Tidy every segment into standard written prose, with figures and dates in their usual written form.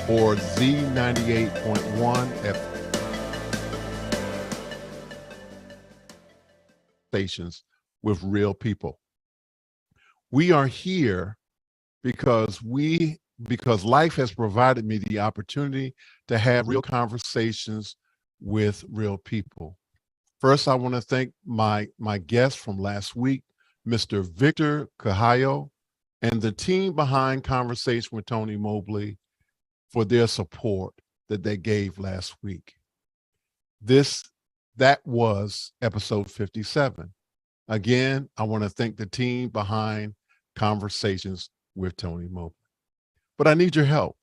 or Z98.1 stations with real people. We are here because life has provided me the opportunity to have real conversations with real people. First, I want to thank my guest from last week, Mr. Victor Cajallo, and the team behind Conversation with Tony Mobley for their support that they gave last week. That was episode 57. Again, I want to thank the team behind Conversations with Tony Mobley. But I need your help.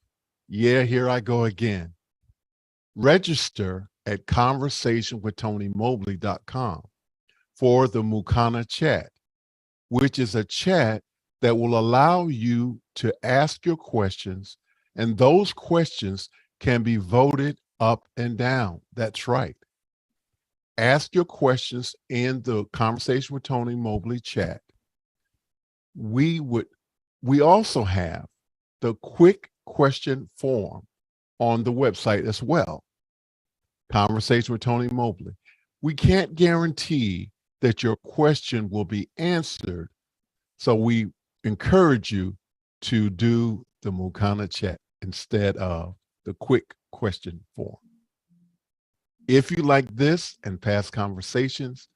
Yeah, here I go again. Register at conversationwithtonymobley.com for the Mukana chat, which is a chat that will allow you to ask your questions, and those questions can be voted up and down. That's right. Ask your questions in the Conversation with Tony Mobley chat. We also have the quick question form on the website as well. Conversation with Tony Mobley. We can't guarantee that your question will be answered, so we encourage you to do the Mukana chat instead of the quick question form. If you like this and past conversations,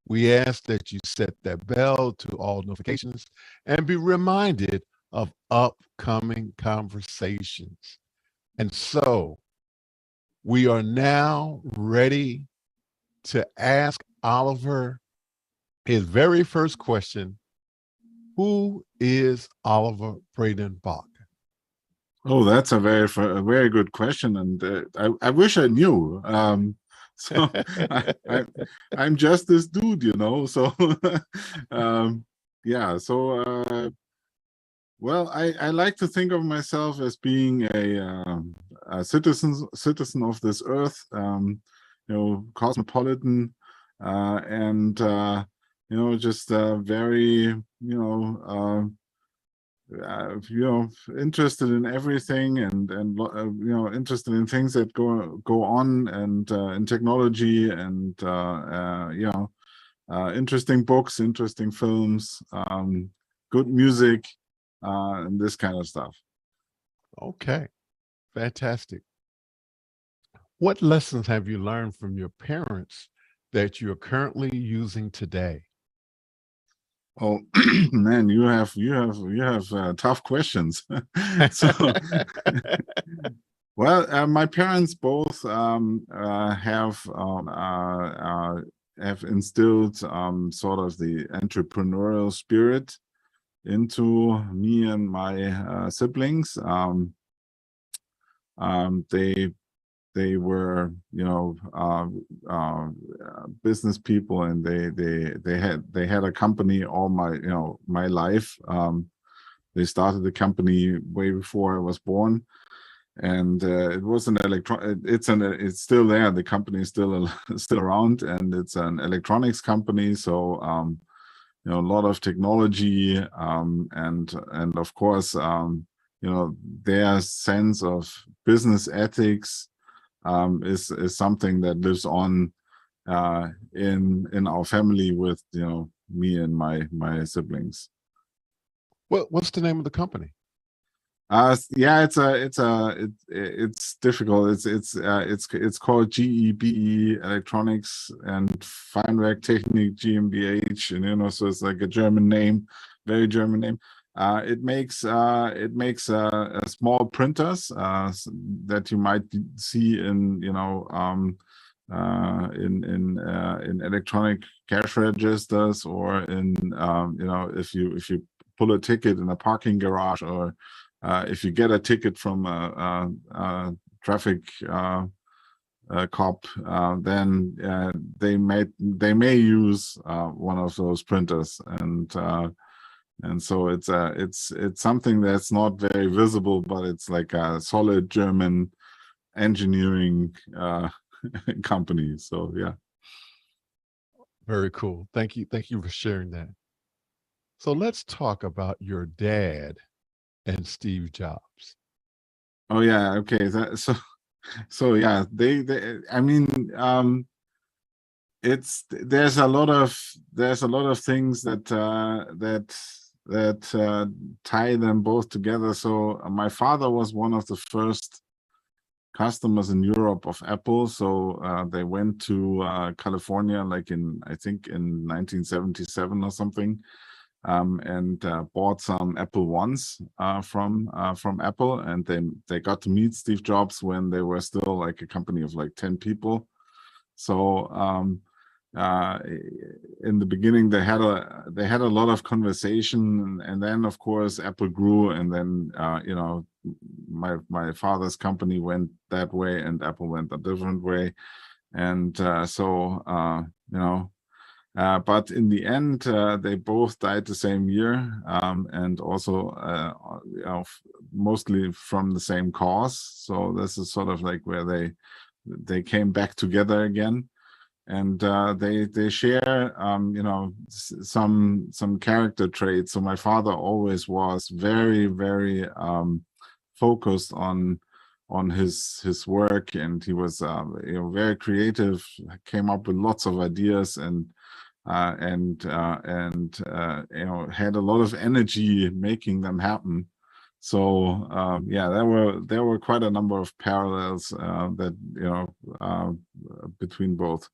we ask that you set that bell to all notifications and be reminded of upcoming conversations. And so we are now ready to ask Oliver his very first question. Who is Oliver Breidenbach? Oh, that's a very good question, and I wish I knew. So I'm just this dude, you know. So yeah. So well, I like to think of myself as being a citizen of this earth, you know, cosmopolitan, and you know, just very, you know, interested in everything, and you know, interested in things that go on, and in technology, and you know, interesting books, interesting films, good music, and this kind of stuff. Okay, fantastic. What lessons have you learned from your parents that you're currently using today? Oh man, you have tough questions. So, well, my parents both have instilled sort of the entrepreneurial spirit into me and my siblings. They were, you know, business people, and they had a company all my life. They started the company way before I was born, and it was an it's still there. The company is still around, and it's an electronics company. So you know, a lot of technology, and of course, you know, their sense of business ethics is something that lives on in our family with, you know, me and my siblings. What's the name of the company? Yeah, it's difficult. It's called GEBE Electronics and Feinwerktechnik GmbH, and you know, so it's like a German name, very German name. It makes small printers that you might see in, you know, in electronic cash registers, or in you know, if you pull a ticket in a parking garage, or if you get a ticket from a traffic cop, then they may use one of those printers, and so it's something that's not very visible, but it's like a solid German engineering company. So yeah. Very cool. Thank you for sharing that. So let's talk about your dad and Steve Jobs. Oh yeah, okay. So yeah, I mean, there's a lot of things that tie them both together. So my father was one of the first customers in Europe of Apple. So they went to California, like I think in 1977 or something, and bought some Apple Ones from Apple, and they got to meet Steve Jobs when they were still like a company of like 10 people. So uh, in the beginning, they had a lot of conversation, and then of course Apple grew, and then you know, my father's company went that way, and Apple went a different way, and you know. But in the end, they both died the same year, and also you know, mostly from the same cause. So this is sort of like where they came back together again, and they share you know, some character traits. So my father always was very focused on his work, and he was you know, very creative, came up with lots of ideas, and you know, had a lot of energy making them happen. So yeah, there were quite a number of parallels that, you know, between both.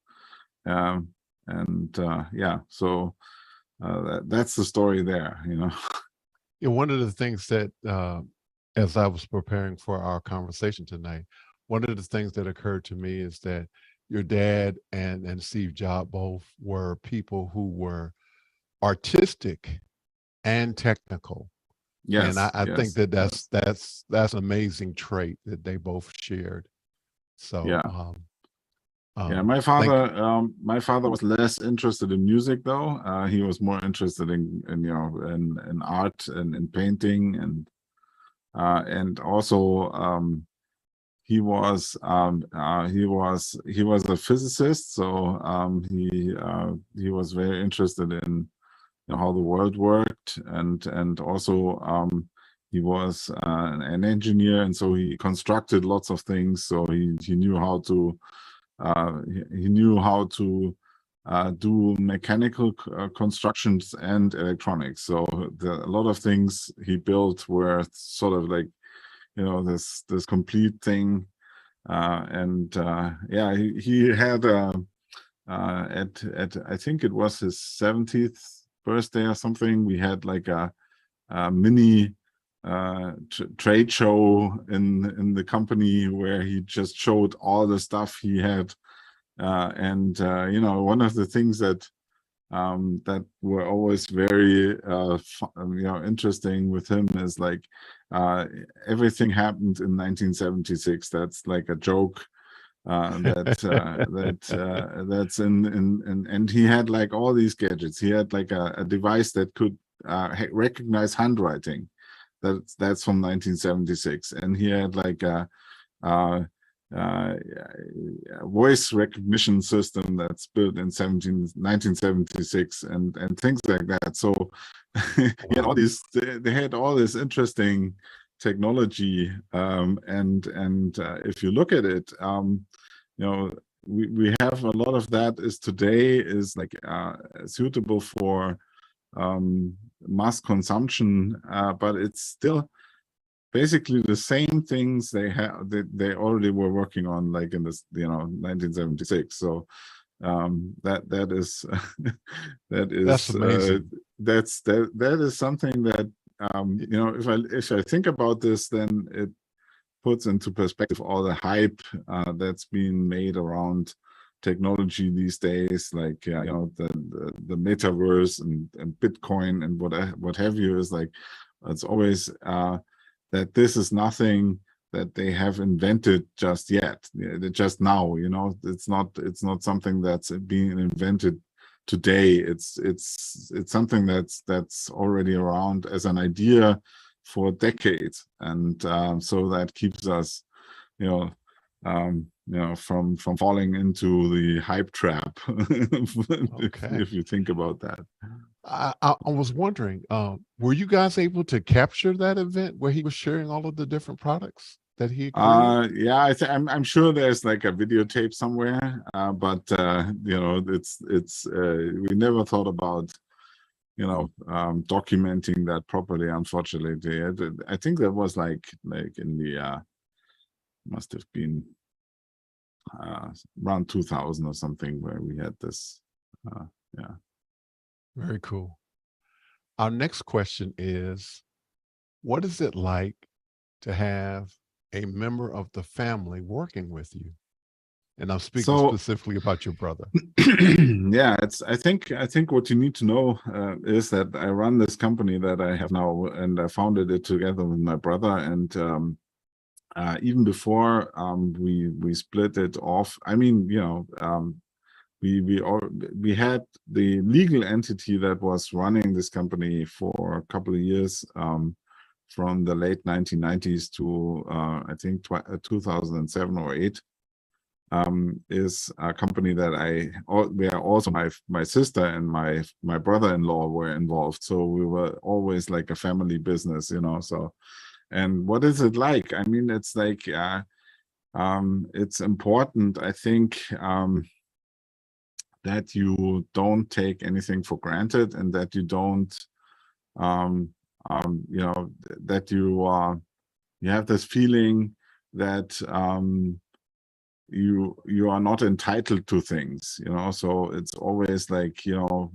And yeah, so that's the story there, you know. And one of the things that, as I was preparing for our conversation tonight, one of the things that occurred to me is that your dad and Steve Jobs both were people who were artistic and technical. And Yes, I think yes, that that's an amazing trait that they both shared. So yeah. Yeah, my thank my father was less interested in music though. He was more interested in you know, in art and in painting, and also he was a physicist, so he was very interested in, you know, how the world worked, and also he was an engineer, and so he constructed lots of things. So he knew how to he knew how to do mechanical constructions and electronics. So a lot of things he built were sort of like, you know, this complete thing. And yeah, he had at I think it was his 70th birthday or something. We had like a mini trade show in the company where he just showed all the stuff he had, and you know, one of the things that were always very you know, interesting with him is like everything happened in 1976. That's like a joke that's in and he had like all these gadgets. He had like a device that could recognize handwriting. That's from 1976, and he had like uh, uh, voice recognition system that's built in 1976, and things like that. So he had all wow. these, they had all this interesting technology, and if you look at it, you know, we have a lot of that is today is like suitable for mass consumption, but it's still basically the same things they already were working on, like in this, you know, 1976. So that is that That's is amazing. that is something that you know, if I think about this, then it puts into perspective all the hype that's being made around technology these days, like you know, the metaverse and Bitcoin and what have you. Is like, it's always that this is nothing that they have invented just yet, just now. You know, it's not something that's being invented today. It's something that's already around as an idea for decades, and so that keeps us, you know, you know, from falling into the hype trap. Okay. If you think about that. I was wondering, were you guys able to capture that event where he was sharing all of the different products? that he created? Yeah, I'm sure there's like a videotape somewhere, but you know, it's we never thought about, you know, documenting that properly. Unfortunately, I think that was like in the must have been around 2000 or something where we had this. Yeah. Very cool. Our next question is, what is it like to have a member of the family working with you? And I'm speaking So specifically about your brother. yeah, I think what you need to know is that I run this company that I have now, and I founded it together with my brother. And even before we split it off, I mean, you know, we had the legal entity that was running this company for a couple of years, from the late 1990s to I think 2007 or 8. Is a company that where also my sister and my brother-in-law were involved. So we were always like a family business, you know. So, and what is it like? I mean, it's like it's important, I think, that you don't take anything for granted, and that you don't, you know, that you have this feeling that you are not entitled to things, you know. So it's always like, you know,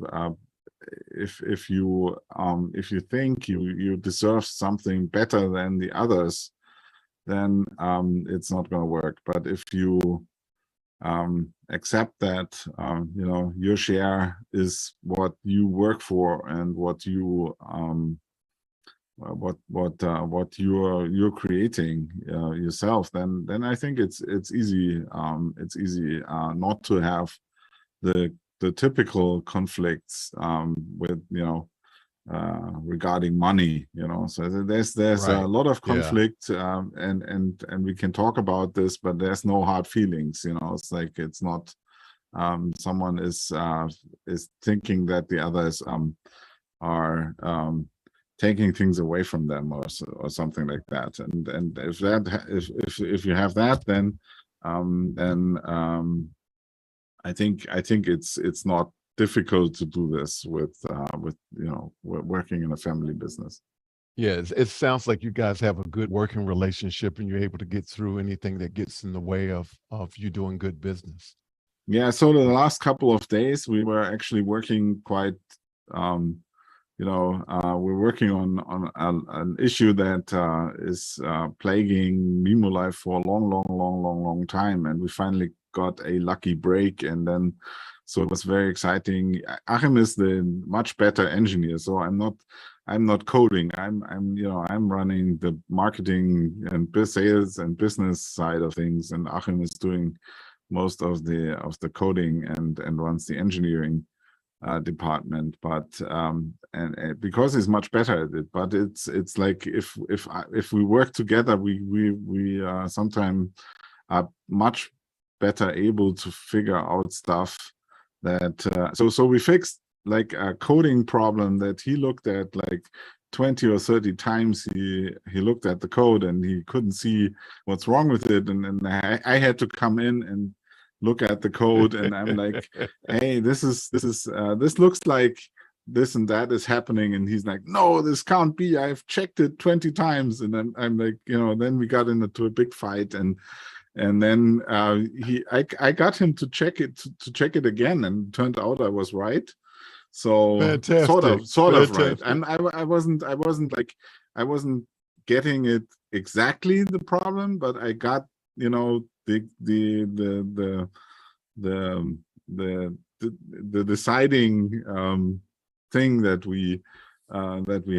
if you think you deserve something better than the others, then it's not going to work. But if you accept that, you know, your share is what you work for and what you what you're creating yourself, then I think it's easy not to have the typical conflicts with, you know, regarding money, you know. So there's a Right. lot of Yeah. conflict, and we can talk about this, but there's no hard feelings, you know. It's like, it's not someone is thinking that the others are taking things away from them, or something like that. And if you have that, then I think it's not difficult to do this with you know, working in a family business. Yeah, it sounds like you guys have a good working relationship and you're able to get through anything that gets in the way of you doing good business. Yeah, so the last couple of days we were actually working quite, you know, we're working on an issue that is plaguing MimoLive for a long time, and we finally got a lucky break. And then, so it was very exciting. Achim is the much better engineer, so I'm not coding. I'm you know, I'm running the marketing and sales and business side of things, and Achim is doing most of the coding and runs the engineering department. But and because he's much better at it. But it's like, if we work together, we sometimes are much better able to figure out stuff that so we fixed like a coding problem that he looked at like 20 or 30 times. He looked at the code and he couldn't see what's wrong with it, and I had to come in and look at the code, and I'm like, hey, this looks like this and that is happening. And he's like, no, this can't be, I've checked it 20 times. And I'm like, you know, then we got into a big fight, and then I got him to check it again, and it turned out I was right. So Fantastic. sort of right. Fantastic. And I wasn't getting it exactly the problem, but I got, you know, the deciding thing that we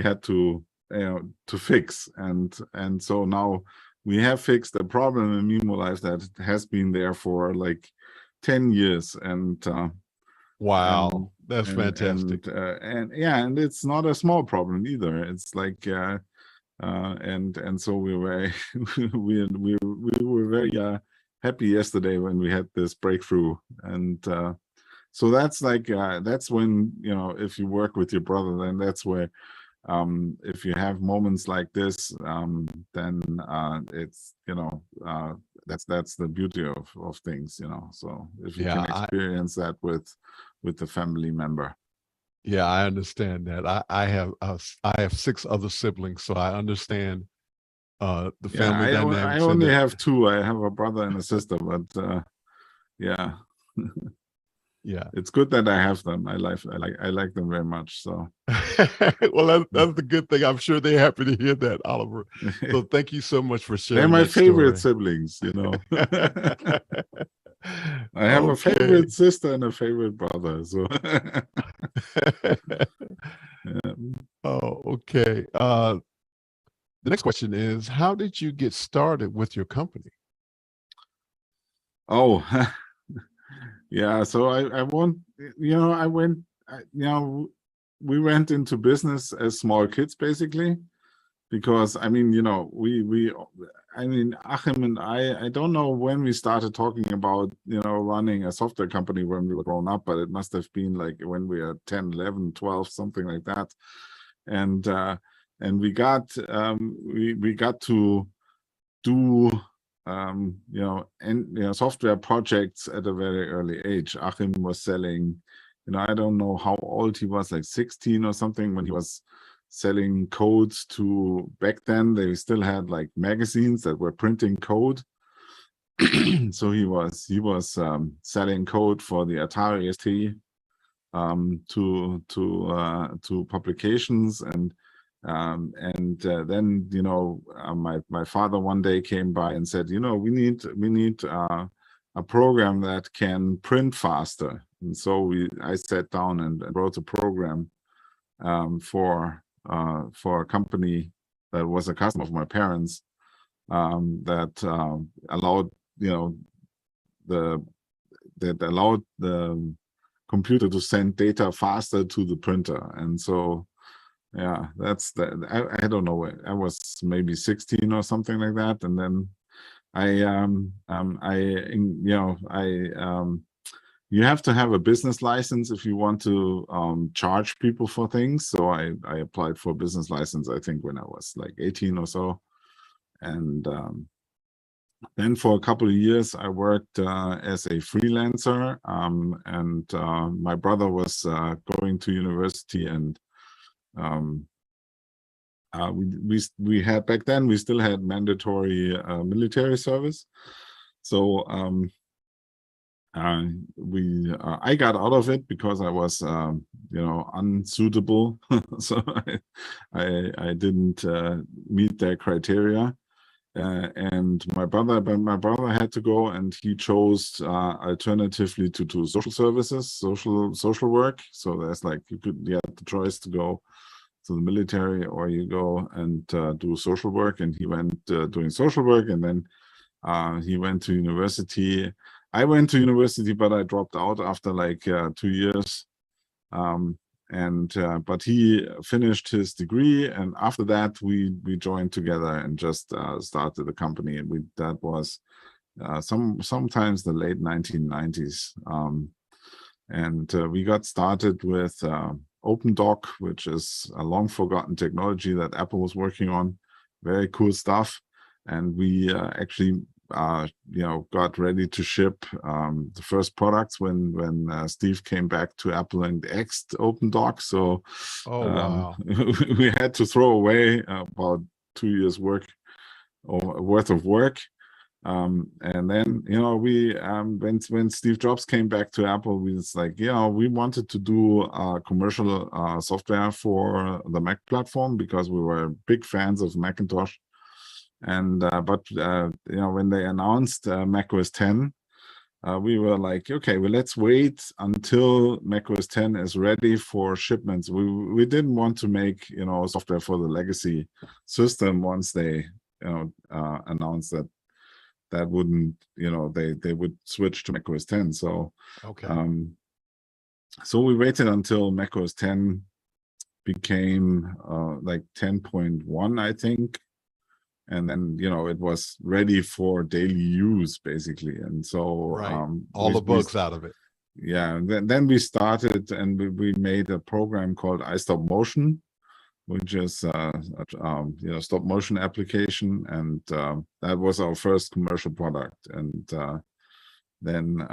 had to, you know, to fix. And so now we have fixed a problem in MimoLive that has been there for like 10 years. And Wow. That's fantastic. and yeah, and it's not a small problem either. It's like and so we were we were very happy yesterday when we had this breakthrough. And so that's like that's when, you know, if you work with your brother, then that's where if you have moments like this, then it's, that's the beauty of things, so if you can Yeah, experience that with the family member. yeah, I understand that. I have 6 other siblings, so I understand the Yeah, family I dynamics and only that. have 2. I have a brother and a sister, but yeah. Yeah. It's good that I have them. I like them very much. So Well, that's the good thing. I'm sure they're happy to hear that, Oliver. So thank you so much for they're sharing my that favorite story. siblings, I have a Okay. favorite sister and a favorite brother. So yeah. Oh, okay. The next question is, how did you get started with your company? Oh, yeah. So I won't, I went, we went into business as small kids, basically, because I mean, Achim and I don't know when we started talking about, running a software company when we were grown up, but it must have been like when we were 10, 11, 12, something like that. And we got to do software projects at a very early age. Achim was selling, I don't know how old he was, like 16 or something, when he was selling codes to, back then they still had like magazines that were printing code. So he was selling code for the Atari ST to publications, and then my father one day came by and said, we need a program that can print faster. And so I sat down and wrote a program for a company that was a customer of my parents, that allowed the computer to send data faster to the printer. And so yeah, that's I don't know, I was maybe 16 or something like that. And then you have to have a business license if you want to charge people for things. So I applied for a business license, I think when I was like 18 or so. And then for a couple of years, I worked as a freelancer, and my brother was going to university, and we had, back then we still had mandatory military service. So I got out of it because I was unsuitable. So I didn't meet their criteria. And my brother had to go, and he chose alternatively to do social services, social work. So there's like, you had the choice to go to the military, or you go and do social work. And he went doing social work, and then he went to university. I went to university, but I dropped out after like 2 years. But he finished his degree, and after that we joined together and just started the company. And that was sometimes the late 1990s. We got started with OpenDoc, which is a long forgotten technology that Apple was working on. Very cool stuff. And we actually got ready to ship the first products when Steve came back to Apple and X'd OpenDoc. So Oh, wow. we had to throw away about 2 years worth of work. And then, we when Steve Jobs came back to Apple, we was like, we wanted to do commercial software for the Mac platform, because we were big fans of Macintosh. And but when they announced macOS 10, we were like, okay, well, let's wait until macOS 10 is ready for shipments. We didn't want to make software for the legacy system once they announced that wouldn't, they would switch to macOS 10. So Okay. So we waited until macOS 10 became like 10.1, I think. And then, it was ready for daily use, basically. And so Right. All the bugs out of it. Yeah, then we started, and we made a program called iStop Motion, which is stop motion application, and that was our first commercial product. And then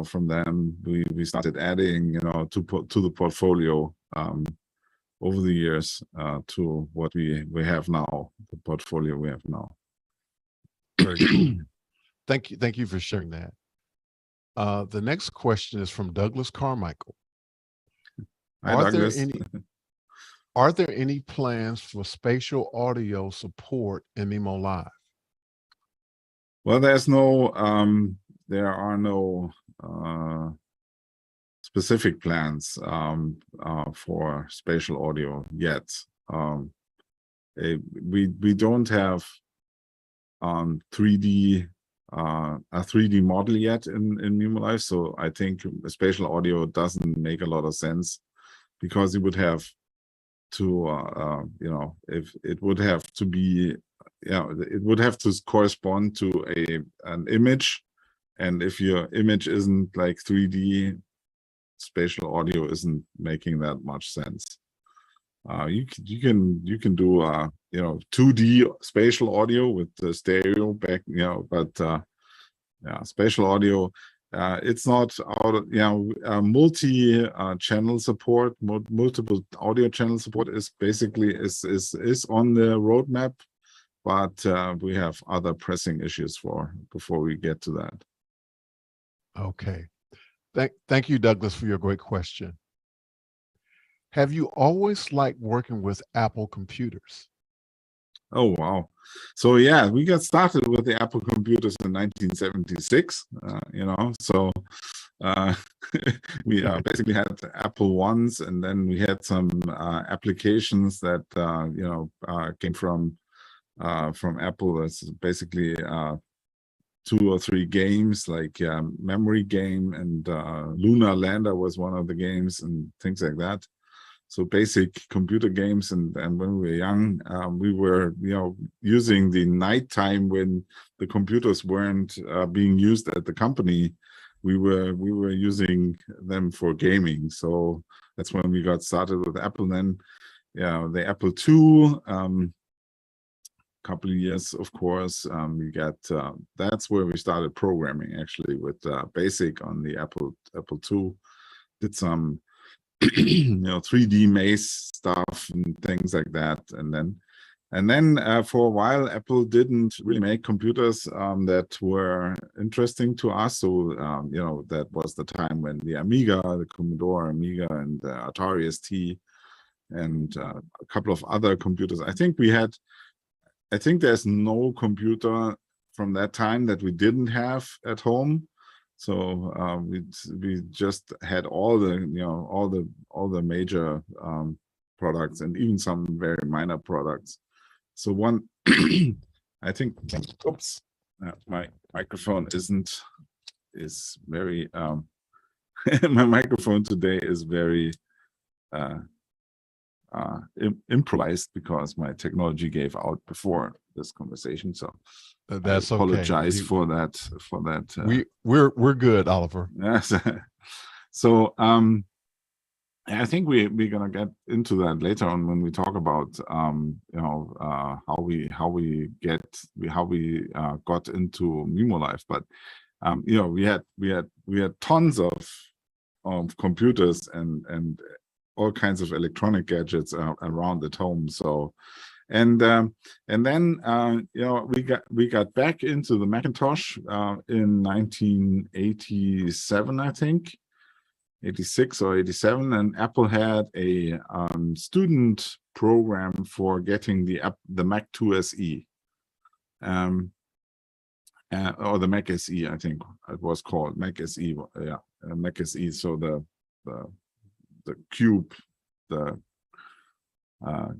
from then we started adding to the portfolio over the years to what we have now, the portfolio we have now. Very cool. Thank you for sharing that. The next question is from Douglas Carmichael. Hi, Douglas. Are there any plans for spatial audio support in MimoLive? Well, there are no specific plans for spatial audio yet. We don't have 3D a 3D model yet in MimoLive, so I think spatial audio doesn't make a lot of sense, because it would have to if it would have to be it would have to correspond to an image, and if your image isn't like 3D, spatial audio isn't making that much sense. You can do 2D spatial audio with the stereo back, but spatial audio, it's not multi channel support, multiple audio channel support is basically is on the roadmap, but we have other pressing issues before we get to that. Okay. Thank you, Douglas, for your great question. Have you always liked working with Apple computers? Oh, wow. So yeah, we got started with the Apple computers in 1976, so we basically had Apple ones, and then we had some applications that came from Apple. That's basically 2 or 3 games, like Memory Game, and Lunar Lander was one of the games, and things like that. So basic computer games, and when we were young, we were using the nighttime when the computers weren't being used at the company. We were using them for gaming. So that's when we got started with Apple. Then the Apple II, couple of years, of course, we got that's where we started programming, actually, with BASIC on the Apple II. Did some 3D maze stuff and things like that, and then for a while Apple didn't really make computers that were interesting to us. So that was the time when the Amiga, the Commodore Amiga, and the Atari ST, and a couple of other computers. I think there's no computer from that time that we didn't have at home. So we just had all the major products, and even some very minor products. So one, I think, oops, my microphone is very my microphone today is very improvised, because my technology gave out before this conversation. So that's I apologize okay. for that. We're good, Oliver. Yes. So I think we're gonna get into that later on when we talk about how we got into MimoLive. But we had tons of computers and all kinds of electronic gadgets around at home. So and then we got back into the Macintosh in 1987, I think, 86 or 87, and Apple had a student program for getting the Mac II SE, or the Mac SE, I think it was called Mac SE. Yeah, Mac SE. So the cube, the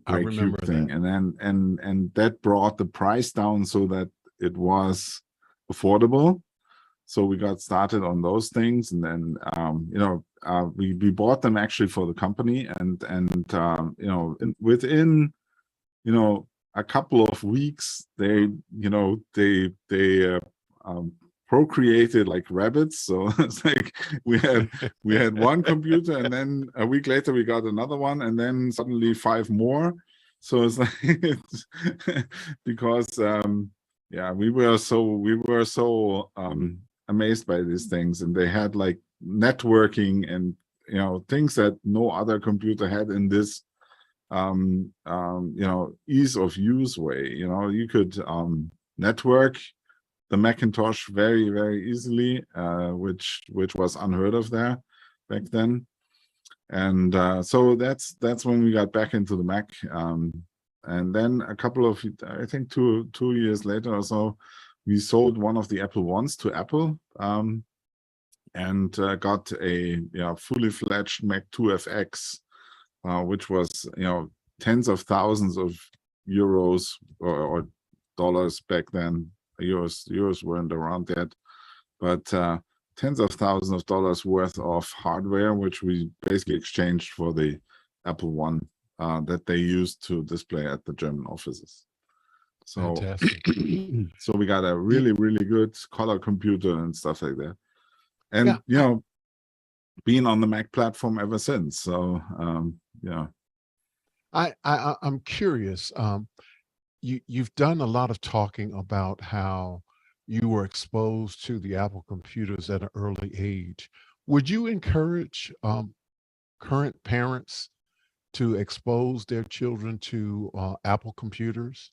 gray cube thing, that. and then and that brought the price down so that it was affordable. So we got started on those things, and then we bought them actually for the company, and within a couple of weeks they procreated like rabbits. So it's like we had one computer, and then a week later we got another one, and then suddenly 5 more. So it's like because yeah, we were so amazed by these things, and they had like networking and things that no other computer had in this ease of use way. You could network the Macintosh very, very easily, which was unheard of there back then. And so that's when we got back into the Mac. And then a couple of, I think 2 years later or so, we sold one of the Apple Ones to Apple, and got a fully fledged Mac 2FX, which was tens of thousands of euros or dollars back then. Euros weren't around yet, but tens of thousands of dollars worth of hardware, which we basically exchanged for the Apple One that they used to display at the German offices. So, Fantastic. so we got a really, really good color computer and stuff like that. And being on the Mac platform ever since. So yeah. I'm curious. You've done a lot of talking about how you were exposed to the Apple computers at an early age. Would you encourage current parents to expose their children to Apple computers?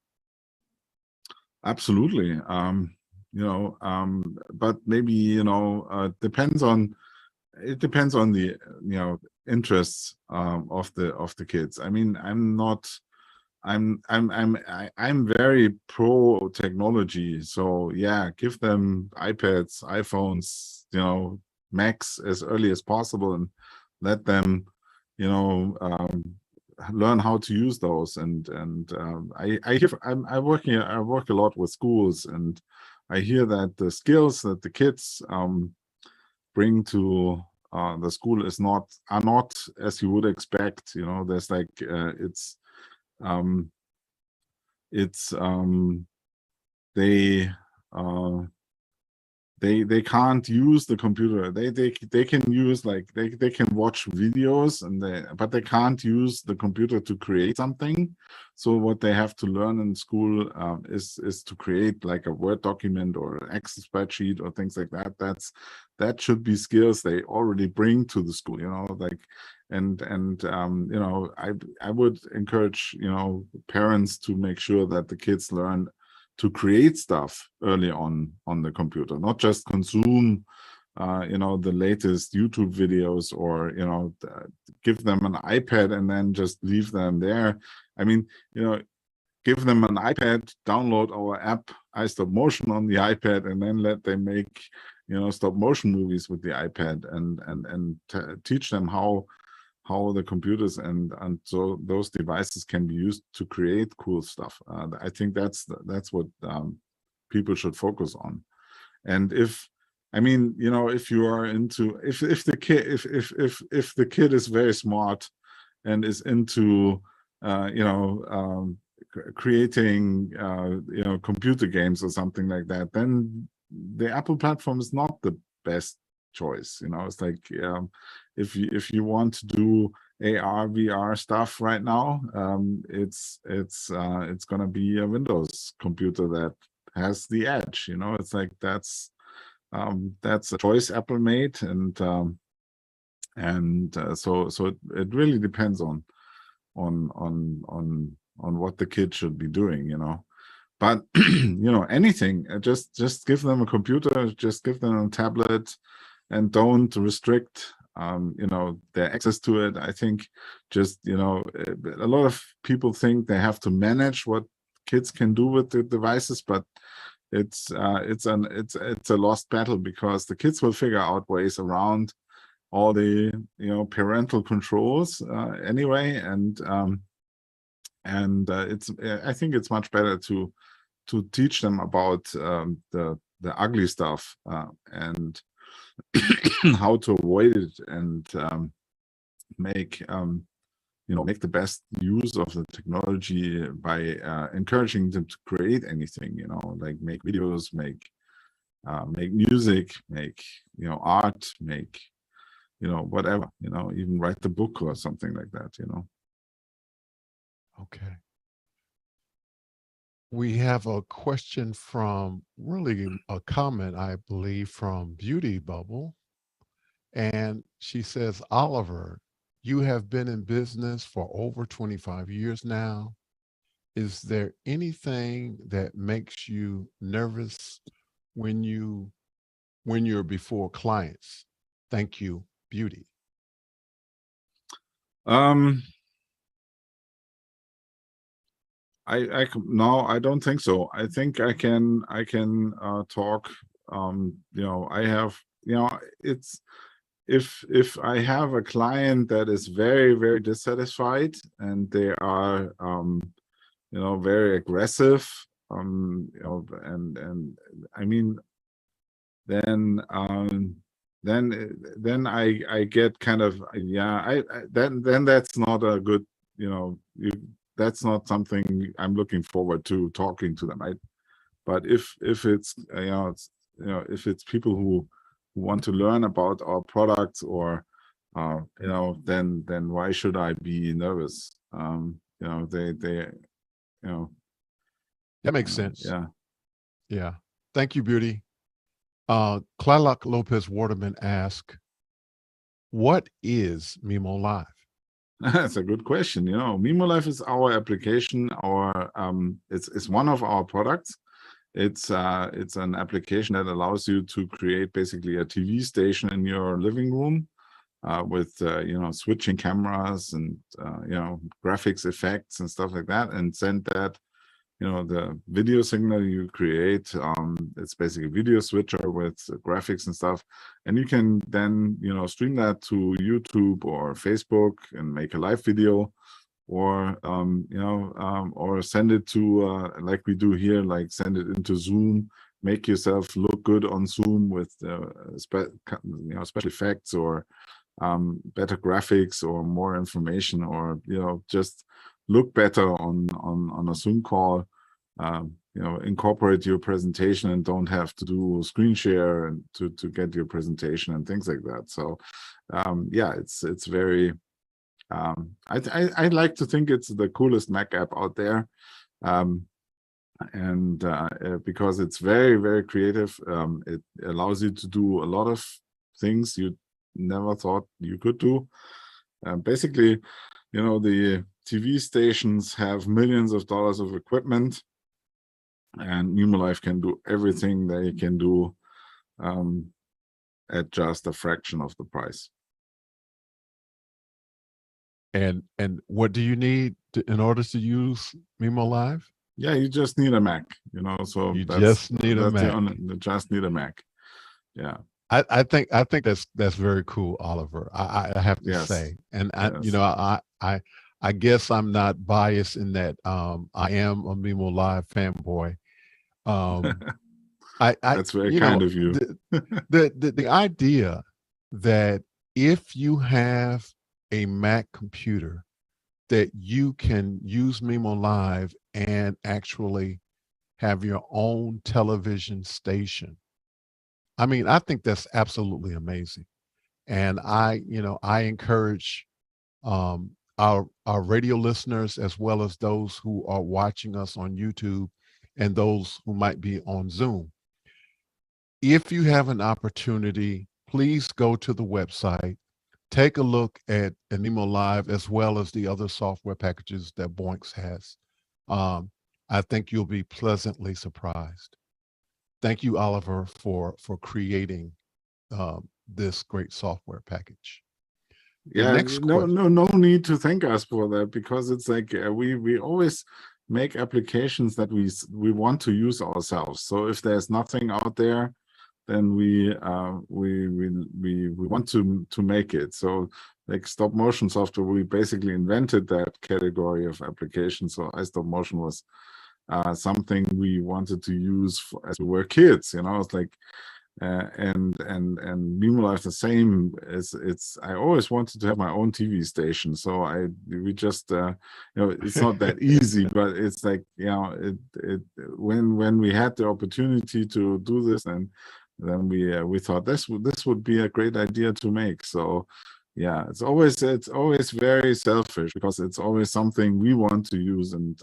Absolutely. But maybe depends on the interests of the kids. I mean, I'm very pro technology, so yeah, give them iPads, iPhones, Macs as early as possible, and let them learn how to use those. And I work a lot with schools, and I hear that the skills that the kids bring to the school are not as you would expect. There's like they can't use the computer. They can use, like, they can watch videos, but they can't use the computer to create something. So what they have to learn in school is to create like a Word document or an Excel spreadsheet or things like that. That should be skills they already bring to the school, like. And I would encourage parents to make sure that the kids learn to create stuff early on the computer, not just consume the latest YouTube videos, or give them an iPad and then just leave them there. I mean, give them an iPad, download our app iStopMotion on the iPad, and then let them make stop motion movies with the iPad, and teach them how the computers and so those devices can be used to create cool stuff. I think that's what people should focus on. And if you are into, if the kid is very smart and is into creating computer games or something like that, then the Apple platform is not the best choice. It's like, if you want to do AR VR stuff right now, it's going to be a Windows computer that has the edge. It's like that's a choice Apple made, and so it really depends on what the kid should be doing. But anything, just give them a computer, just give them a tablet, and don't restrict their access to it. I think just a lot of people think they have to manage what kids can do with the devices, but it's a lost battle, because the kids will figure out ways around all the parental controls anyway, and I think it's much better to teach them about the ugly stuff, and how to avoid it, and make the best use of the technology by encouraging them to create anything, like make videos, make make music, make, you know, art, make, you know, whatever, you know, even write the book or something like that, you know. Okay. We have a question from, really a comment, I believe, from Beauty Bubble. And she says, Oliver, you have been in business for over 25 years now. Is there anything that makes you nervous when you're before clients? Thank you, Beauty. No, I don't think so. I think I can talk. You know, I have, you know, it's, if I have a client that is very, very dissatisfied and they are, you know, very aggressive, you know, and I mean, then then I get kind of, yeah, then that's not a good, you know, that's not something I'm looking forward to talking to them. But if it's, you know, it's, you know, if it's people who want to learn about our products, or you know, then why should I be nervous? You know, they you know, That makes sense. yeah. Yeah. Thank you, Beauty. Clark Lopez Waterman asked, what is MimoLive? That's a good question. You know, MimoLive is our application. Our it's one of our products. It's an application that allows you to create basically a TV station in your living room, with you know, switching cameras and you know, graphics effects and stuff like that, and send that, you know, the video signal you create. It's basically a video switcher with graphics and stuff, and you can then, you know, stream that to YouTube or Facebook and make a live video, or you know, or send it to like we do here, like send it into Zoom, make yourself look good on Zoom with you know, special effects, or better graphics, or more information, or, you know, just look better on a Zoom call. You know, incorporate your presentation and don't have to do screen share and to get your presentation and things like that. So yeah, it's very, I like to think it's the coolest Mac app out there. And because it's very, very creative, it allows you to do a lot of things you never thought you could do. Basically, you know, the TV stations have millions of dollars of equipment, and MimoLive can do everything they can do at just a fraction of the price. And what do you need in order to use MimoLive? Yeah, you just need a Mac, you know. So You that's just need a Mac. you just need a Mac. Yeah. I think that's very cool, Oliver. I have to Yes. say, and you Yes. know, I guess I'm not biased in that I am a MimoLive fanboy. That's very you kind know, of you. the idea that if you have a Mac computer, that you can use MimoLive and actually have your own television station. I mean, I think that's absolutely amazing. And you know, I encourage our radio listeners, as well as those who are watching us on YouTube and those who might be on Zoom. If you have an opportunity, please go to the website, take a look at MimoLive, as well as the other software packages that Boinx has. I think you'll be pleasantly surprised. Thank you, Oliver, for creating this great software package. The Yeah, next question. no need to thank us for that, because it's like we always make applications that we want to use ourselves. So if there's nothing out there, then we want to make it. So like stop motion software, we basically invented that category of application. So iStop Motion was something we wanted to use as we were kids. You know, it's like and MimoLive the same. It's I always wanted to have my own TV station, so we just it's not that easy, but it's like when we had the opportunity to do this, and then we thought this would be a great idea to make. So yeah, it's always very selfish because it's always something we want to use, and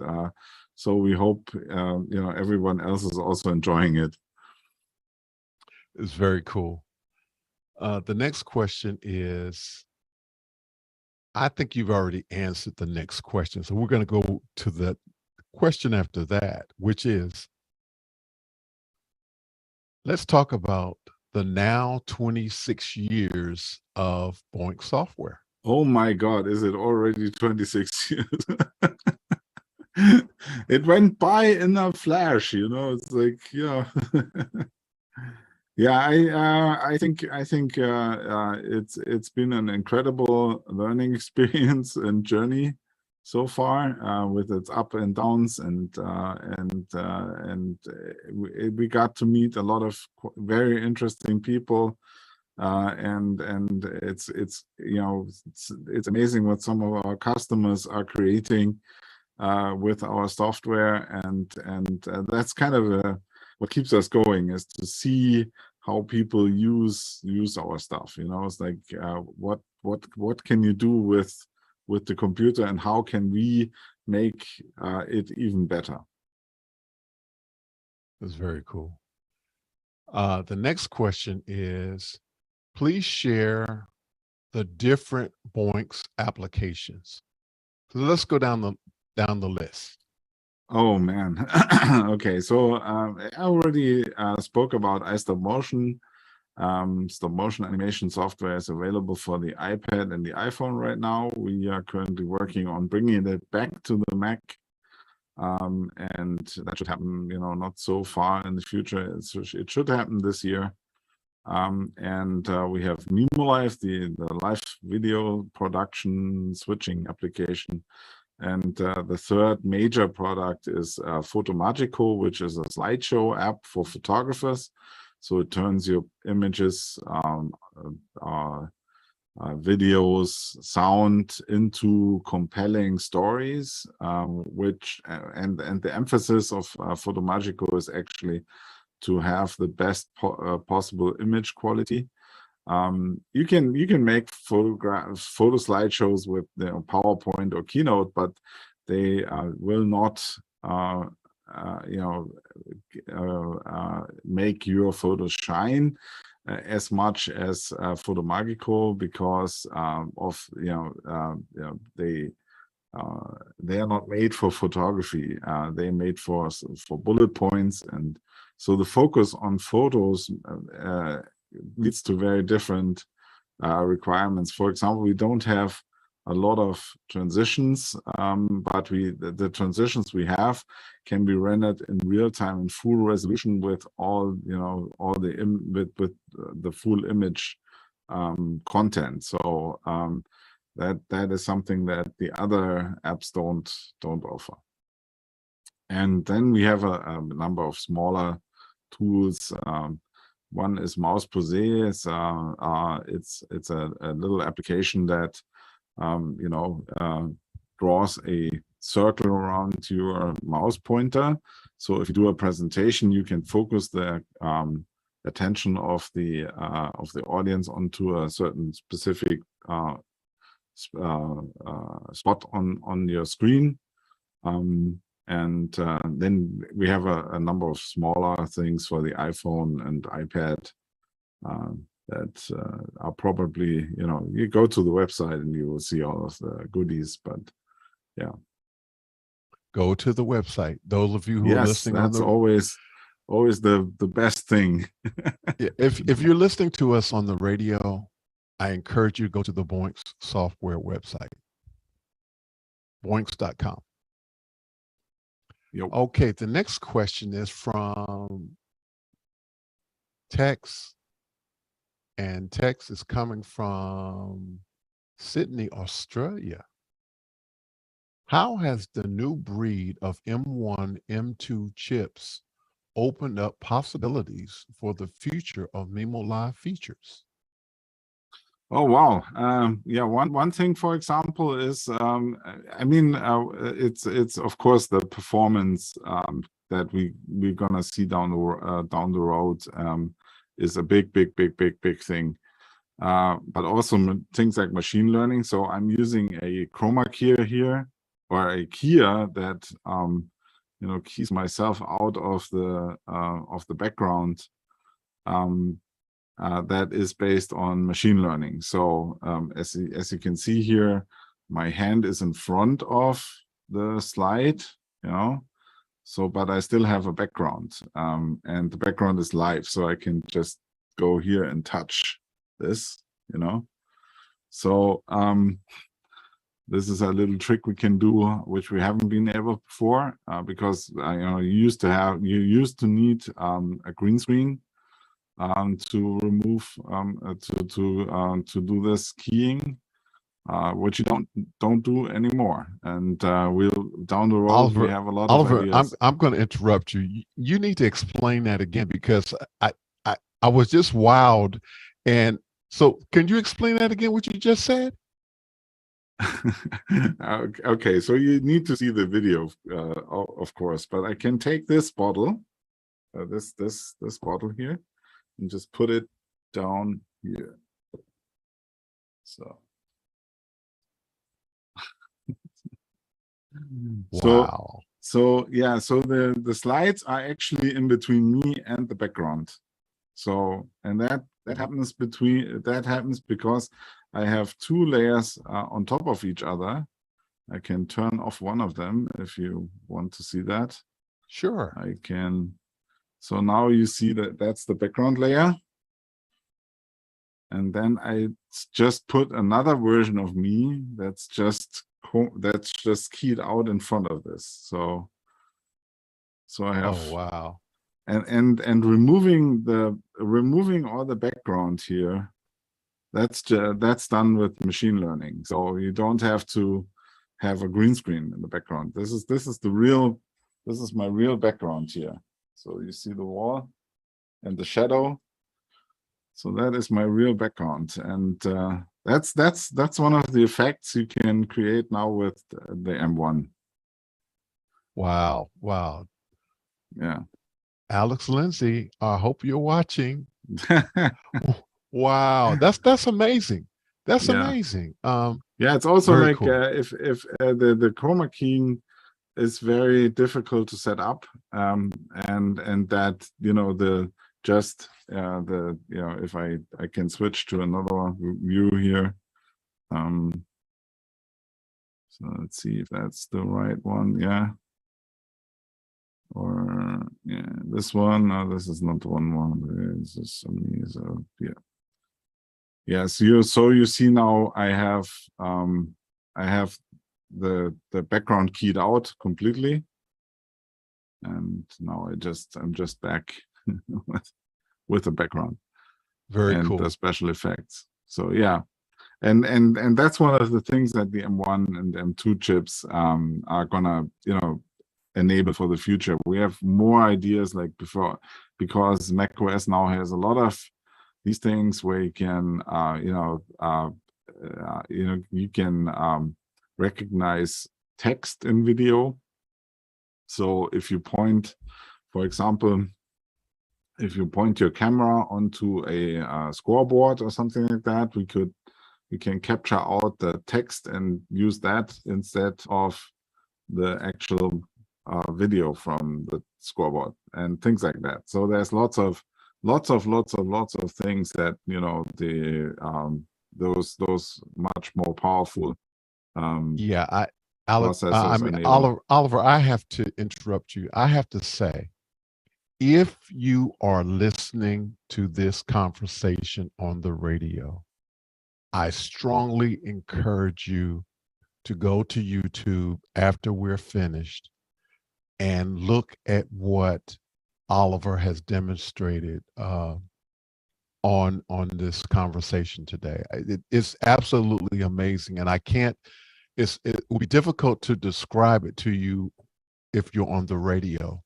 so we hope everyone else is also enjoying it. It's very cool. The next question is, I think you've already answered the next question. So we're going to go to the question after that, which is, let's talk about the now 26 years of Boinx Software. Oh my God, is it already 26 years? It went by in a flash, it's like, yeah, I think it's been an incredible learning experience and journey so far, with its up and downs, and we got to meet a lot of very interesting people, and it's amazing what some of our customers are creating with our software, and that's kind of what keeps us going, is to see how people use our stuff. It's like what can you do with the computer, and how can we make it even better? That's very cool. The next question is, please share the different Boinx applications. So let's go down the list. Oh man. Okay, so I already spoke about iStop Motion. Stop motion animation software is available for the iPad and the iPhone right now. We are currently working on bringing it back to the Mac, and that should happen, not so far in the future. It should happen this year. And we have MimoLive, the live video production switching application. And the third major product is Photomagico, which is a slideshow app for photographers. So it turns your images, videos, sound into compelling stories, which and the emphasis of Photomagico is actually to have the best possible image quality. You can make photo slideshows with PowerPoint or Keynote, but they will not make your photos shine as much as Photomagico, because they are not made for photography. They're made for bullet points, and so the focus on photos leads to very different requirements. For example, we don't have a lot of transitions, but the transitions we have can be rendered in real time in full resolution with all with the full image content. So that is something that the other apps don't offer. And then we have a number of smaller tools. One is Mouse Posé. It's a little application that draws a circle around your mouse pointer. So if you do a presentation, you can focus the attention of the audience onto a certain specific spot on your screen. And then we have a number of smaller things for the iPhone and iPad that are probably, you go to the website and you will see all of the goodies, but yeah. Go to the website. Those of you who are listening, that's always the best thing. If you're listening to us on the radio, I encourage you to go to the Boinx Software website, boinx.com. Yep. Okay, the next question is from Tex, and Tex is coming from Sydney, Australia. How has the new breed of M1, M2 chips opened up possibilities for the future of MimoLive features. Oh wow! Yeah, one thing, for example, is I mean, it's of course the performance that we're gonna see down the road is a big thing. But also things like machine learning. So I'm using a chroma key here, or a keyer that you know, keys myself out of the background. That is based on machine learning. So as you can see here, my hand is in front of the slide, you know. So, but I still have a background, and the background is live, so I can just go here and touch this, you know. So this is a little trick we can do, which we haven't been able before, because you know, you used to need a green screen to remove to do this keying, which you don't do anymore. And we'll down the road we have a lot of ideas. I'm going to interrupt you. You need to explain that again, because I was just wowed. And so, can you explain that again? What you just said? Okay, so you need to see the video, of course. But I can take this bottle, this bottle here, and just put it down here. So, wow. So yeah, so the slides are actually in between me and the background. So, and that happens because I have two layers on top of each other. I can turn off one of them if you want to see that. Sure. I can. So now you see that that's the background layer. And then I just put another version of me that's just keyed out in front of this. So I have. Oh wow. And removing all the background here, that's done with machine learning. So you don't have to have a green screen in the background. This is my real background here. So you see the wall and the shadow. So that is my real background, and that's one of the effects you can create now with the M1. Wow. Wow. Yeah. Alex Lindsay, I hope you're watching. Wow, that's amazing. That's amazing. Yeah, it's also like cool. if the chroma keying is very difficult to set up, and that, you know, if I can switch to another view here. So let's see if that's the right one. Yeah. Or yeah, this one. No, this is not the one. This is something. So yeah. Yeah. So you see now I have the background keyed out completely, and now I'm just back with the background. Very and cool. the special effects. So yeah. And that's one of the things that the M1 and M2 chips are gonna, you know, enable for the future. We have more ideas like before, because macOS now has a lot of these things where you can you can recognize text in video. So if you point, for example, if you point your camera onto a scoreboard or something like that, we can capture out the text and use that instead of the actual video from the scoreboard and things like that. So there's lots of things that, you know, the those much more powerful Yeah, Alex, processors enable. Oliver, I have to interrupt you. I have to say, if you are listening to this conversation on the radio, I strongly encourage you to go to YouTube after we're finished and look at what Oliver has demonstrated on this conversation today. It's absolutely amazing, and it would be difficult to describe it to you if you're on the radio.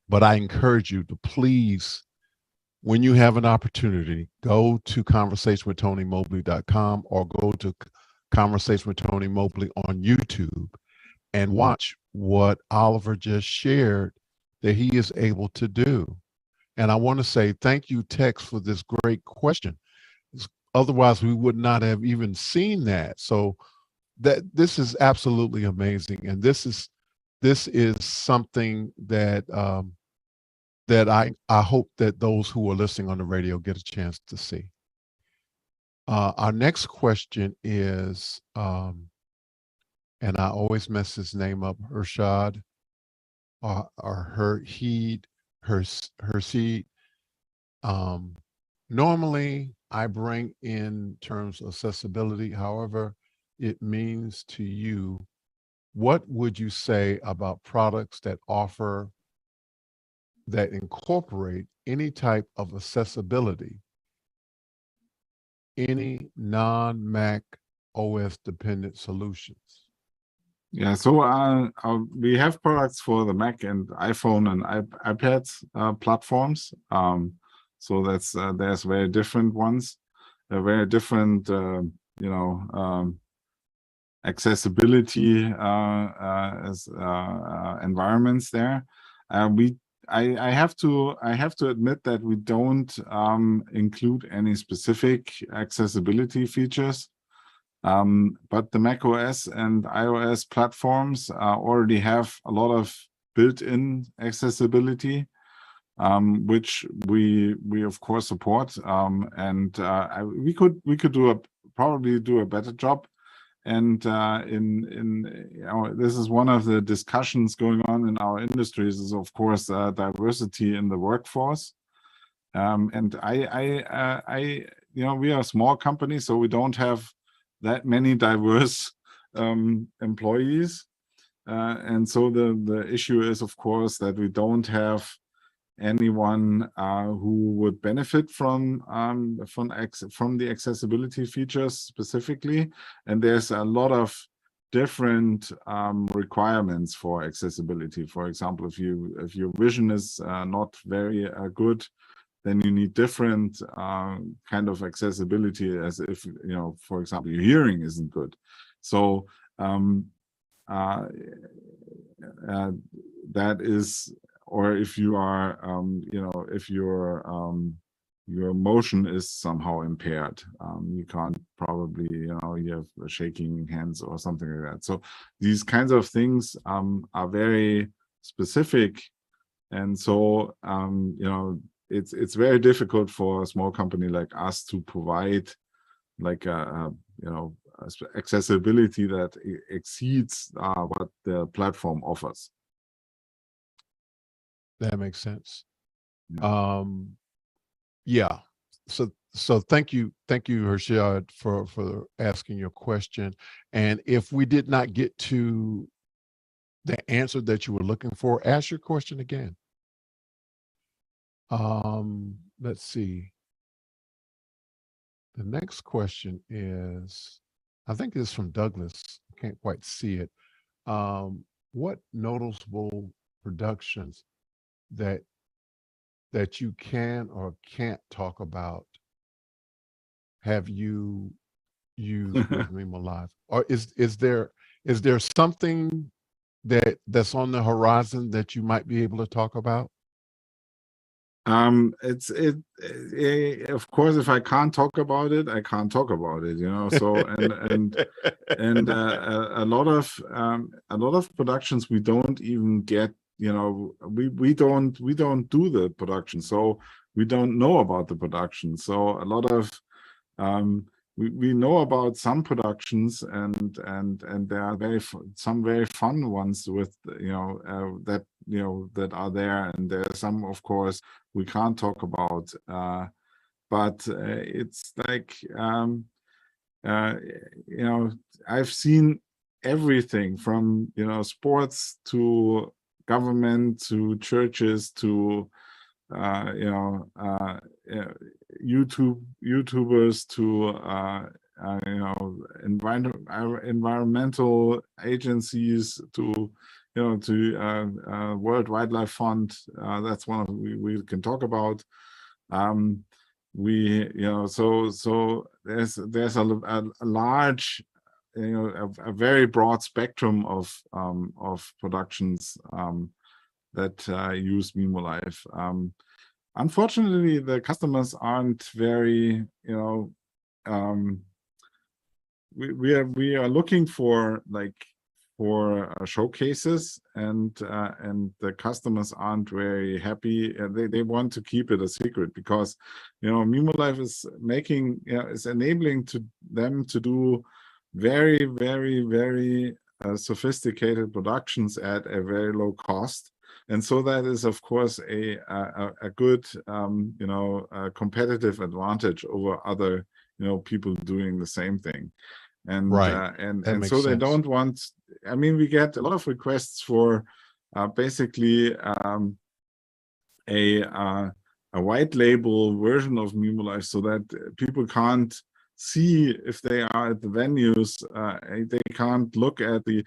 But I encourage you to please, when you have an opportunity, go to conversationwithtonymobley.com or go to Conversation with Tony Mobley on YouTube and watch what Oliver just shared that he is able to do. And I want to say thank you, Tex, for this great question. Otherwise, we would not have even seen that. So that this is absolutely amazing, and this is something that that I hope that those who are listening on the radio get a chance to see. Our next question is, and I always mess his name up, Hershad, or Herseed. Normally, I bring in terms of accessibility. However, it means to you, what would you say about products that incorporate any type of accessibility, any non-Mac OS dependent solutions? Yeah, so we have products for the Mac and iPhone and iPad platforms. So there's very different ones, very different, accessibility environments there. I have to admit that we don't include any specific accessibility features. But the macOS and iOS platforms already have a lot of built-in accessibility, which we of course support, and we could probably do a better job. And this is one of the discussions going on in our industries, is of course diversity in the workforce. And we are a small company, so we don't have that many diverse employees, and so the issue is, of course, that we don't have anyone who would benefit from the accessibility features specifically. And there's a lot of different requirements for accessibility. For example, if your vision is not very good, then you need different kind of accessibility, as if, for example, your hearing isn't good. So that is, or if you are, if your motion is somehow impaired, you can't probably, you have shaking hands or something like that. So these kinds of things are very specific, and so it's very difficult for a small company like us to provide like accessibility that exceeds what the platform offers. That makes sense. Yeah. Yeah. So thank you, Hershad, for asking your question. And if we did not get to the answer that you were looking for, ask your question again. Let's see. The next question is, I think it's from Douglas. I can't quite see it. What noticeable productions that you can or can't talk about have you used with MimoLive? Or is there something that's on the horizon that you might be able to talk about? Of course, if I can't talk about it, I can't talk about it, so and a lot of productions we don't even get, we don't do the production, so we don't know about the production. So a lot of we know about some productions, and there are some very fun ones with that are there, and there are some, of course, we can't talk about, but it's like I've seen everything from sports to government to churches to YouTubers to environmental agencies to to World Wildlife Fund. That's one of we can talk about. So there's a large, a very broad spectrum of productions that use MimoLive. Unfortunately, the customers aren't very, we are looking for showcases, and the customers aren't very happy. They want to keep it a secret because MimoLive is making is enabling them to do very, very, very sophisticated productions at a very low cost. And so that is, of course, a good competitive advantage over other people doing the same thing. And Right. and so they don't want. I mean, we get a lot of requests for basically a white label version of MimoLive, so that people can't see if they are at the venues. They can't look at the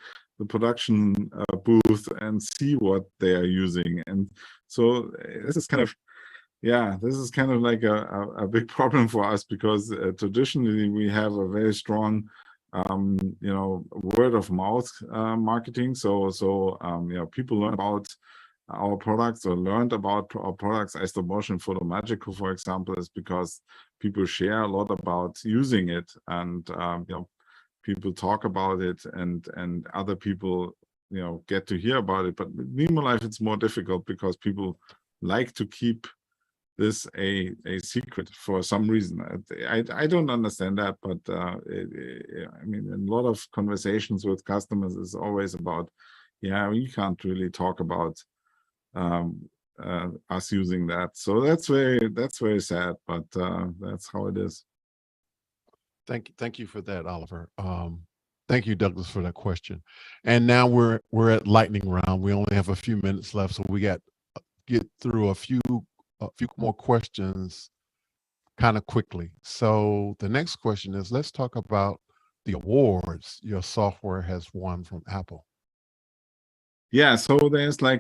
production booth and see what they are using. And so this is kind of like a big problem for us, because traditionally we have a very strong word of mouth marketing. So people learn about our products, or learned about our products. Motion Photo Magical, for example, is because people share a lot about using it, and people talk about it, and other people get to hear about it. But with MimoLive, it's more difficult because people like to keep this a secret for some reason. I don't understand that, but I mean, in a lot of conversations with customers is always about, we can't really talk about us using that. So that's very sad, but that's how it is. Thank you for that, Oliver. Thank you, Douglas, for that question. And now we're at lightning round. We only have a few minutes left, so we get through a few more questions kind of quickly. So the next question is, let's talk about the awards your software has won from Apple. Yeah, so there's an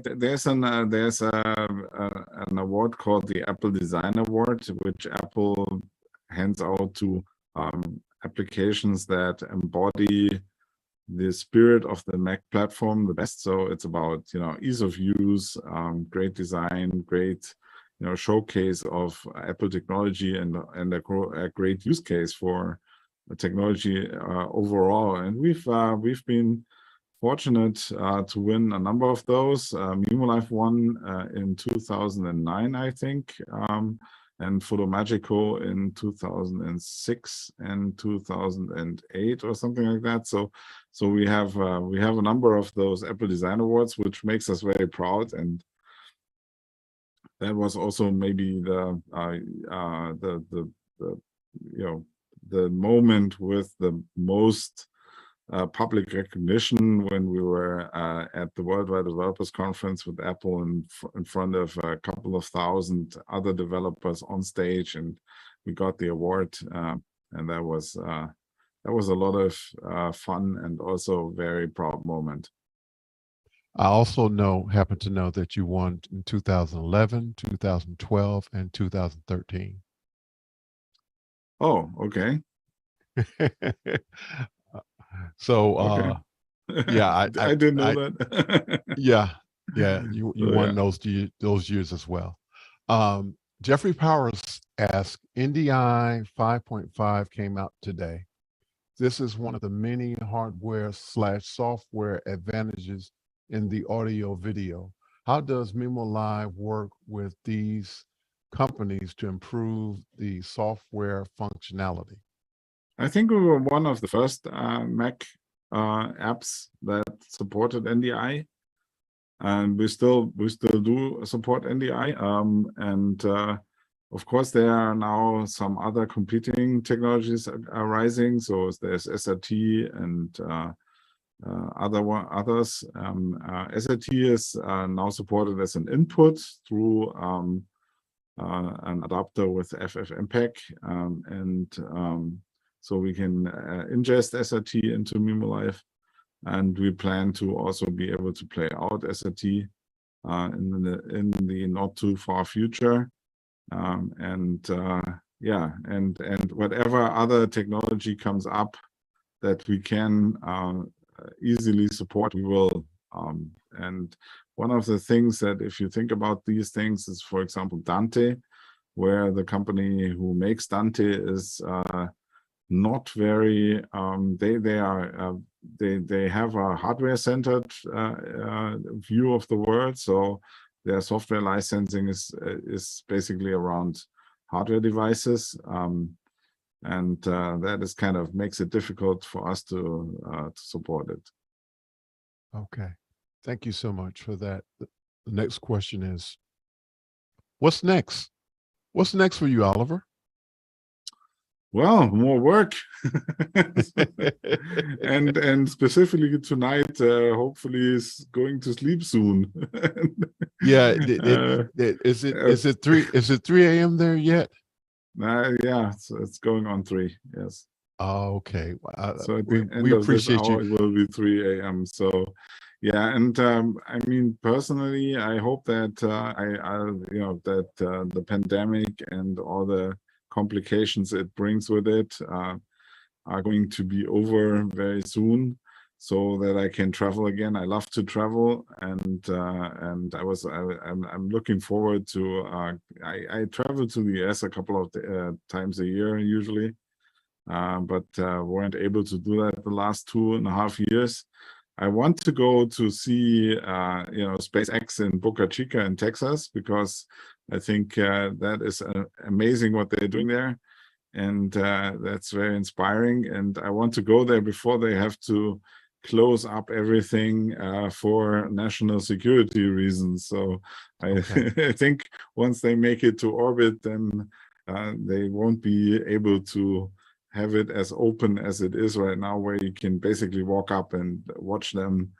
award called the Apple Design Award, which Apple hands out to applications that embody the spirit of the Mac platform the best. So it's about ease of use, great design, great showcase of Apple technology, and a great use case for technology overall. And we've been fortunate to win a number of those. MimoLive won in 2009, I think, and Photomagico in 2006 and 2008 or something like that. So we have a number of those Apple Design Awards, which makes us very proud. And that was also maybe the moment with the most public recognition, when we were at the Worldwide Developers Conference with Apple in front of a couple of thousand other developers on stage, and we got the award, and that was a lot of fun, and also a very proud moment. I also happen to know that you won in 2011, 2012, and 2013. Oh, okay. So, okay. yeah, I didn't know that. yeah, you won those years as well. Jeffrey Powers asked, NDI 5.5 came out today. This is one of the many hardware/software advantages in the audio video. How does MimoLive work with these companies to improve the software functionality? I think we were one of the first Mac apps that supported NDI, and we still do support NDI. And of course, there are now some other competing technologies arising. So there's SRT and others. SRT is now supported as an input through an adapter with FFmpeg, and so we can ingest SRT into MimoLive. and we plan to also be able to play out SRT in the not too far future. Yeah, and whatever other technology comes up that we can easily support, we will. And one of the things that, if you think about these things, is, for example, Dante, where the company who makes Dante is not very. They have a hardware-centered view of the world, so their software licensing is basically around hardware devices, and that is kind of makes it difficult for us to support it. Okay, thank you so much for that. The next question is, what's next? What's next for you, Oliver? Well, more work, and specifically tonight, hopefully is going to sleep soon. Yeah, is it 3 a.m. there yet? Yeah, it's going on 3. Yes. Oh, okay. So at we the end of this appreciate hour, you. it will be 3 a.m. So, yeah, and I mean, personally, I hope that that the pandemic and all the complications it brings with it are going to be over very soon, so that I can travel again. I love to travel, and I'm looking forward to. I travel to the US a couple of times a year usually. But weren't able to do that the last 2.5 years. I want to go to see, SpaceX in Boca Chica in Texas, because I think that is amazing what they're doing there, and that's very inspiring. And I want to go there before they have to close up everything for national security reasons. So Okay. I think once they make it to orbit, then they won't be able to have it as open as it is right now, where you can basically walk up and watch them,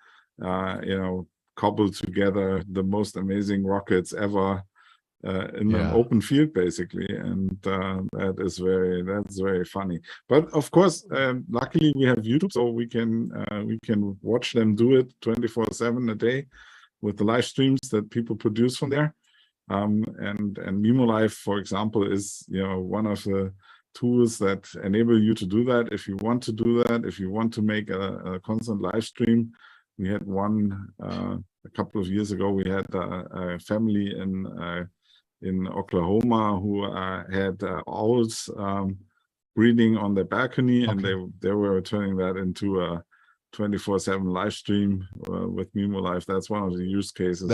cobble together the most amazing rockets ever in an open field, basically. And that's very funny. But of course, luckily we have YouTube, so we can watch them do it 24/7 a day with the live streams that people produce from there. And MimoLive, for example, is one of the tools that enable you to do that. If you want to do that, if you want to make a constant live stream, we had one a couple of years ago. We had a family in Oklahoma who had owls breeding on their balcony, and they were turning that into a 24/7 live stream with MimoLive. That's one of the use cases.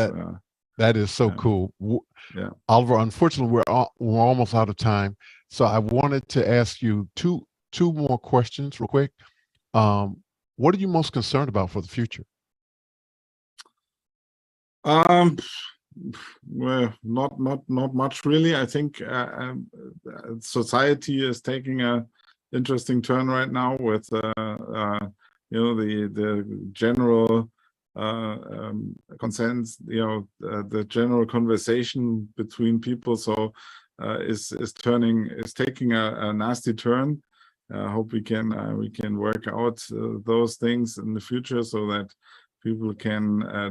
That is so cool. Yeah, Oliver, unfortunately, we're almost out of time. So I wanted to ask you two more questions real quick. What are you most concerned about for the future? Well, not much really. I think society is taking a interesting turn right now with the general consensus, the general conversation between people. So is taking a nasty turn. I hope we can work out those things in the future, so that people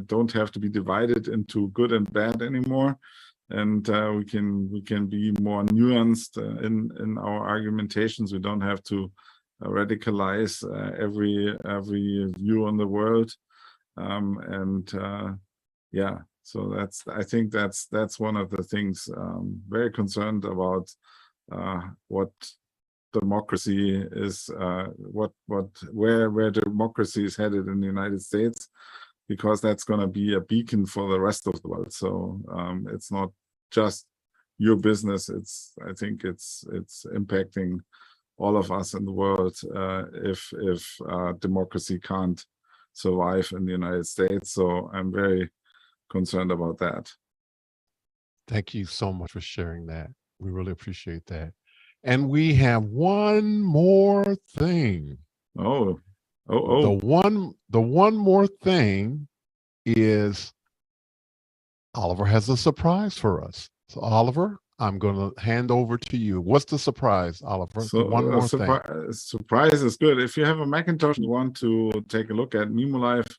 don't have to be divided into good and bad anymore, and we can be more nuanced in our argumentations. We don't have to radicalize every view on the world, yeah. So I think that's one of the things. Very concerned about what democracy is, where democracy is headed in the United States, because that's going to be a beacon for the rest of the world. So it's not just your business. I think it's impacting all of us in the world if democracy can't survive in the United States. So I'm very concerned about that. Thank you so much for sharing that. We really appreciate that. And we have one more thing. The one more thing is Oliver has a surprise for us. So Oliver, I'm going to hand over to you. What's the surprise, Oliver? So One more thing. surprise is good. If you have a Macintosh and you want to take a look at MimoLive,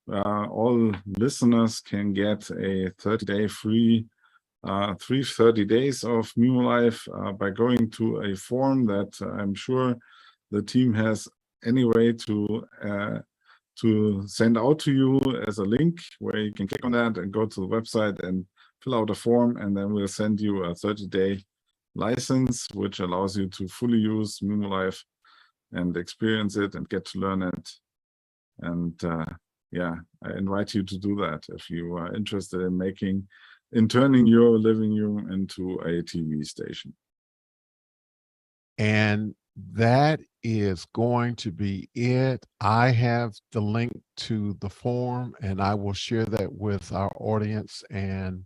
all listeners can get a 30-day free 30 days of MimoLive by going to a form that I'm sure the team has anyway to send out to you as a link where you can click on that and go to the website and fill out a form, and then we'll send you a 30-day license, which allows you to fully use MimoLive and experience it and get to learn it. And yeah, I invite you to do that if you are interested in turning your living room into a TV station. And that is going to be it. I have the link to the form, and I will share that with our audience, and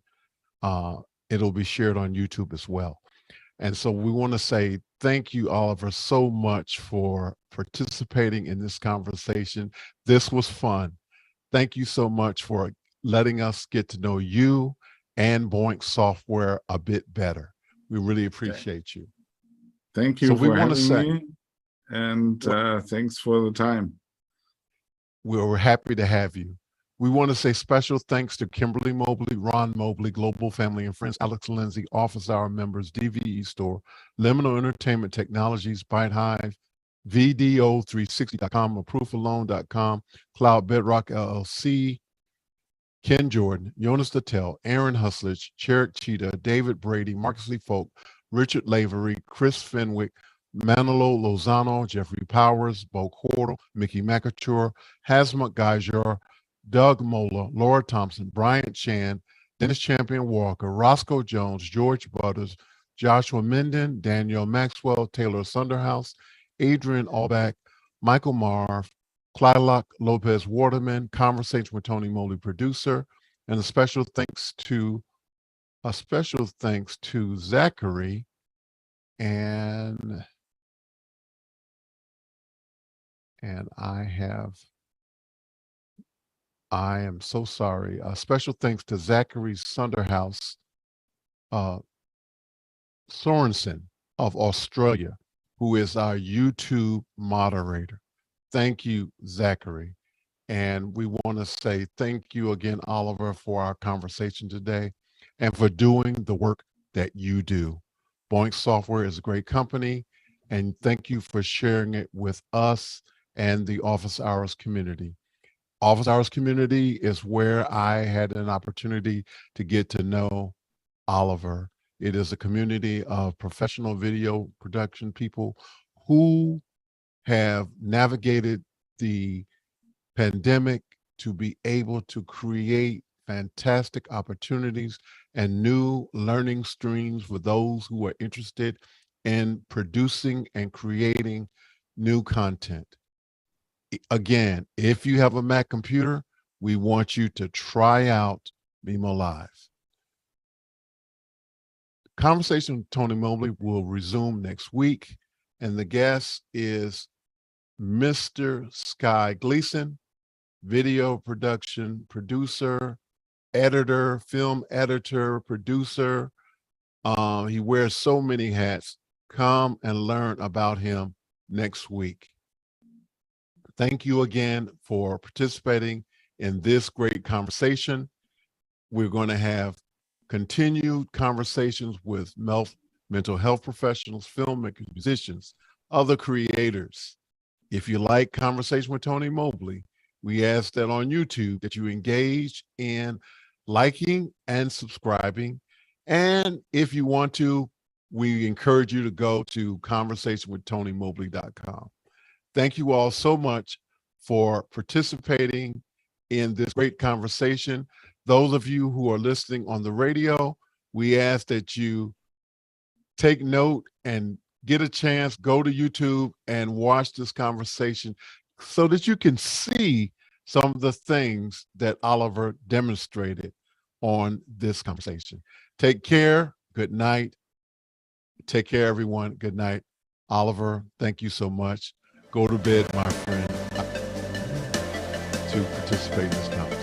it'll be shared on YouTube as well. And so we want to say thank you, Oliver, so much for participating in this conversation. This was fun. Thank you so much for letting us get to know you and Boinx Software a bit better. We really appreciate you. Thank you for having me, and thanks for the time. We're happy to have you. We want to say special thanks to Kimberly Mobley, Ron Mobley, Global Family and Friends, Alex Lindsay, Office Hour members, DVE Store, Liminal Entertainment Technologies, Byte Hive, VDO360.com, ApprovalLoan.com, Cloud Bedrock LLC, Ken Jordan, Jonas Dattel, Aaron Husledge, Cherrick Cheetah, David Brady, Marcus Lee Folk, Richard Lavery, Chris Fenwick, Manolo Lozano, Jeffrey Powers, Bo Cordell, Mickey McAture, Hazmat Geiger, Doug Mola, Laura Thompson, Bryant Chan, Dennis Champion Walker, Roscoe Jones, George Butters, Joshua Minden, Danielle Maxwell, Taylor Sunderhouse, Adrian Albach, Michael Marv, Clylock Lopez Waterman, Conversation with Tony Mobley, producer, and a special thanks to Zachary and I am so sorry. A special thanks to Zachary Sunderhouse Sorensen of Australia, who is our YouTube moderator. Thank you, Zachary. And we want to say thank you again, Oliver, for our conversation today and for doing the work that you do. Boinx Software is a great company, and thank you for sharing it with us and the Office Hours community. Office Hours community is where I had an opportunity to get to know Oliver. It is a community of professional video production people who have navigated the pandemic to be able to create fantastic opportunities and new learning streams for those who are interested in producing and creating new content. Again, if you have a Mac computer, we want you to try out MimoLive. Conversation with Tony Mobley will resume next week, and the guest is Mr. Sky Gleason, video production producer, editor, film editor, producer. He wears so many hats. Come and learn about him next week. Thank you again for participating in this great conversation. We're going to have continued conversations with mental health professionals, filmmakers, musicians, other creators. If you like Conversation with Tony Mobley, we ask that on YouTube that you engage in liking and subscribing. And if you want to, we encourage you to go to conversationwithTonyMobley.com. Thank you all so much for participating in this great conversation. Those of you who are listening on the radio, we ask that you take note and get a chance, go to YouTube and watch this conversation so that you can see some of the things that Oliver demonstrated on this conversation. Take care. Good night. Take care, everyone. Good night. Oliver, thank you so much. Go to bed, my friend, to participate in this conversation.